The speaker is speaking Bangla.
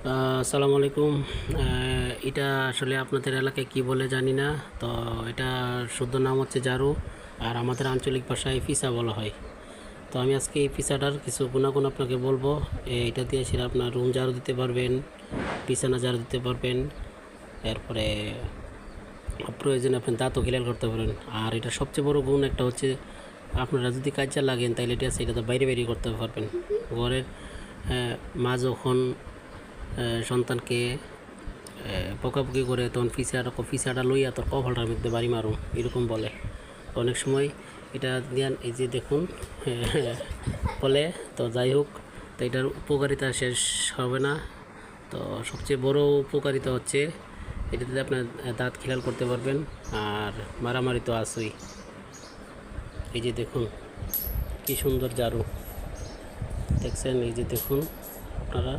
আসসালামু আলাইকুম। এটা আসলে আপনাদের এলাকায় কি বলে জানি না। তো এটা শুদ্ধ নাম হচ্ছে ঝাড়ু, আর আমাদের আঞ্চলিক ভাষায় ফিসা বলা হয়। তো আমি আজকে এই ফিসাটার কিছু গুণাগুণ আপনাকে বলবো। এটা দিয়ে সেটা আপনার রুম ঝাড়ু দিতে পারবেন, বিছানা ঝাড়ু দিতে পারবেন, এরপরে প্রয়োজনে আপনি দাঁতও ক্লিয়ার করতে পারেন। আর এটা সবচেয়ে বড় গুণ একটা হচ্ছে, আপনারা যদি কাজে লাগেন তাহলে এটা তো বাইরে বাইরে করতে পারবেন। ঘরের মা যখন সন্তানকে বকাবকি করে তখন ফিসাটা লইয়া তোর কপালটার মধ্যে বাড়ি মারুম, এরকম বলে অনেক সময়। এটা জ্ঞান এই যে দেখুন বলে। তো যাই হোক, তো এটার উপকারিতা শেষ হবে না। তো সবচেয়ে বড় উপকারিতা হচ্ছে এটাতে আপনার দাঁত খিলাল করতে পারবেন। আর মারামারি তো আছেই। এই যে দেখুন কি সুন্দর ঝাড়ু দেখছেন, এই যে দেখুন আপনারা।